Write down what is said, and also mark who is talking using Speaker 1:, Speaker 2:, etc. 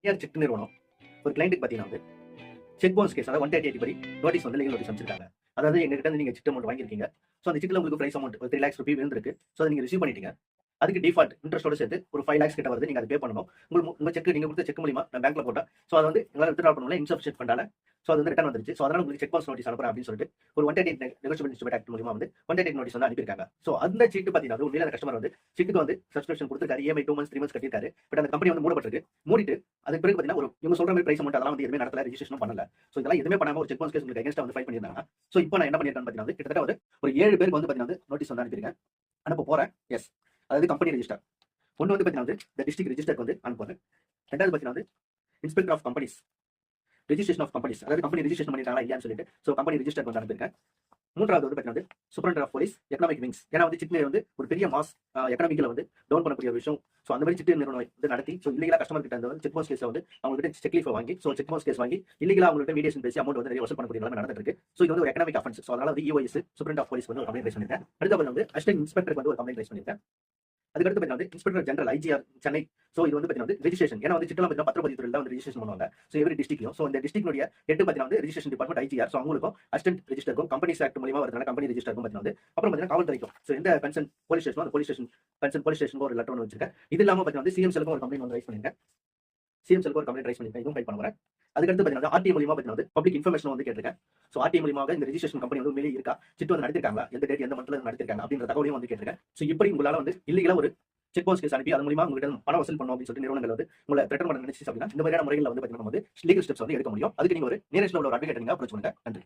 Speaker 1: தனியார் சிட்டு நிறுவனம் ஒரு கிளைண்ட்டுக்கு பார்த்தீங்கன்னா வந்து செக் பவுன்ஸ் கேஸ், அதாவது 138 படி நோட்டீஸ் வந்து லீகல் நோட்டீஸ் அமைச்சிருக்காங்க. அதாவது எங்ககிட்ட வந்து நீங்க சிட் அமௌண்ட் வாங்கியிருக்கீங்க. ஸோ அந்த சிட்டில் உங்களுக்கு பிரைஸ் அமௌண்ட் ஒரு 3 lakhs ரூபி விழுந்திருக்கு. ஸோ அதை நீங்க ரிசீவ் பண்ணிட்டீங்க. அதுக்கு டிஃபால்ட் இன்ட்ரெஸ்ட்டோட சேர்த்து ஒரு 5 lakhs கிட்ட வருது. நீங்க அதை பே பண்ணணும். உங்க செக் நீங்க கொடுத்த செக் மூலியமா நான் பேங்க்ல போட்டா, ஸோ அதை வந்து எங்களால் வித்ட்ரா பண்ணல, இன்சஃபிஷியன்ட் ஃபண்டால. ஸோ அது வந்து ரிட்டர்ன் வந்துருச்சு. ஸோ அதனால உங்களுக்கு செக் பவுன்ஸ் நோட்டீஸ் அனுப்புறேன் அப்படின்னு சொல்லிட்டு ஒரு 138 நெகோஷியபிள் இன்ஸ்ட்ருமென்ட் ஆக்ட் மூலியமா வந்து 138 நோட்டீஸ் வந்து அனுப்பியிருக்காங்க. ஸோ அந்த சீட்டு பார்த்தீங்கன்னா உண்மையில அந்த கஸ்டமர் வந்து சீட்டுக்கு வந்து சப்ஸ்கிரிப்ஷன் கொடுத்துருக்காரு. EMI 2 months 3 months கட்டியிருக்காரு. பட் அந்த கம்பெனி வந்து மூடப்பட்டிருக்கு. மூடிட்டு அதுக்கு பிறகு பார்த்தீங்கன்னா ஒரு இவங்க சொல்ற மாதிரி பிரைஸ் அமௌண்ட் அதெல்லாம் வந்து எதுவுமே நடத்தல, ரெஜிஸ்ட்ரேஷன் பண்ணல. ஸோ இதெல்லாம் எதுவுமே பண்ணாம ஒரு செக் பவுன்ஸ் கேஸ் உங்களுக்கு அகைன்ஸ்டா வந்து ஃபைல் பண்ணியிருந்தாங்க. ஸோ இப்போ நான் என்ன பண்ணியிருக்கேன்னு பார்த்தீங்கன்னா கிட்டத்தட்ட ஒரு 7 பேருக்கு வந்து பார்த்தீங்கன்னா நோட்டீஸ் வந்து அனுப்பியிருக்கேன். அனுப்ப போறேன். எஸ், அதாவது கம்பெனி ரெஜிஸ்டர் ஒன்று வந்து பார்த்தீங்கன்னா இந்த டிஸ்ட்ரிக்ட் ரெஜிஸ்டருக்கு வந்து அனுப்புறேன். ரெண்டாவது பார்த்தீங்கன்னா inspector of companies, registration of companies, அதாவது கம்பெனி ரெஜிஸ்ட்ரேஷன் பண்ணிட்டாங்களா இல்லையான்னு சொல்லிட்டு ஸோ கம்பெனி ரெஜிஸ்டர் வந்து அனுப்பியிருக்கேன். மூன்றாவது வந்து பார்த்தீங்கன்னா superintendent of police economic wings, ஏன்னா வந்து சிட்னி வந்து ஒரு பெரிய மாஸ் எக்கனாமிக்கில் வந்து டவுன் பண்ணக்கூடிய ஒரு விஷயம். ஸோ அந்த மாதிரி சிட்டு நிறுவனம் வந்து நடத்தி ஸோ இல்லீகலா கஸ்டமர் கிட்ட வந்து செக் பவுன்ஸ் கேஸ் வந்து அவங்ககிட்ட செக் லீஃப் வாங்கி ஸோ செக் பவுன்ஸ் கேஸ் வாங்கி இல்லீகலா அவங்கள்ட்ட மீடியேஷன் பேசி அமௌண்ட் வந்து நிறைய வசூல் பண்ணக்கூடிய நிலைமை நடந்துட்டு இருக்கு. ஸோ இது வந்து ஒரு எக்கனாமிக் அஃபென்ஸ். ஸோ அதனால வந்து EOS சூப்பரண்ட் ஆஃப் போலீஸ் வந்து ஒரு கம்ப்ளைண்ட் ரைஸ் பண்ணிருக்கேன். அடுத்த வந்து அசிஸ்டன்ட் இன்ஸ்பெக்டருக்கு வந்து ஒரு கம்ப்ளைண்ட் ரைஸ் பண்ணிருக்கேன். அதுக்கடுத்து பார்த்தீங்கன்னா inspector general IGR Chennai. So இது வந்து பார்த்தீங்கன்னா ரெஜிஸ்ட்ரேஷன், ஏன்னா வந்து சிட்டெல்லாம் பார்த்தீங்கன்னா பத்திரப்பதிவுத்துறையில் வந்து ரெஜிஸ்ட்ரேஷன் பண்ணுவாங்க. ஸோ எவ்ரி டிஸ்ட்ரிக்ட்லையும் ஸோ இந்த டிஸ்ட்ரிக்ட்னுடைய ஹெட் பார்த்தீங்கன்னா வந்து ரெஜிஸ்ட்ரேஷன் டிபார்ட்மெண்ட் IGR. ஸோ அவங்களுக்கும் அசிஸ்டன்ட் ரெஜிஸ்டருக்கும் கம்பெனிஸ் ஆக்ட் மூலியமா வரதுனால கம்பெனி ரெஜிஸ்டருக்கும் பார்த்தீங்கன்னா அப்புறம் பார்த்தீங்கன்னா காவல்துறைக்கும் ஸோ எந்த பென்ஷன் போலீஸ் ஸ்டேஷன் அந்த police station pension police station ஒரு லெட்டர் ஒன்று வச்சிருக்கேன். இது இல்லாமல் பார்த்தீங்கன்னா CM செல்லுக்கும் ஒரு கம்ப்ளைண்ட் வந்து ரைஸ் பண்ணிருக்கேன். CM செல்லுக்கு ஒரு கம்ப்ளைண்ட் ரைஸ் பண்ணிருக்கேன். இதுவும் ஃபைல் பண்ண வரேன். அதுக்கடுத்து பார்த்தீங்கன்னா RTI மூலியமா பார்த்தீங்கன்னா பப்ளிக் இன்ஃபர்மேஷன் வந்து கேட்டிருக்கேன். ஸோ RTI மூலியமாக இந்த ரெஜிஸ்ட்ரேஷன் கம்பெனி வந்து உண்மையிலேயே இருக்கா, சிட்டு வந்து நடத்திருக்காங்களா, எந்த டேட் எந்த மந்த்ல நடத்திருக்காங்க அப்படின்ற தகவலையும் வந்து கேட்டிருக்கேன். ஸோ இப்படி உங்களால வந்து இல்லீகலா ஒரு செக் பவுன்ஸ் கேஸ் அனுப்பி அது மூலியமா உங்ககிட்ட பணம் வசூல் பண்ணணும் அப்படின்னு சொல்லிட்டு நிறுவனங்கள் வந்து உங்களை த்ரெட்டன் பண்ண நினைச்சு அப்படின்னா இந்த மாதிரியான முறையில் வந்து பார்த்தீங்கன்னா வந்து லீகல் ஸ்டெப்ஸ் வந்து எடுக்க முடியும். அதுக்கு நீங்க ஒரு நியரஸ்ட்ல உள்ள ஒரு அட்வொகேட் நீங்க அப்ரோச் பண்ணுங்க. நன்றி.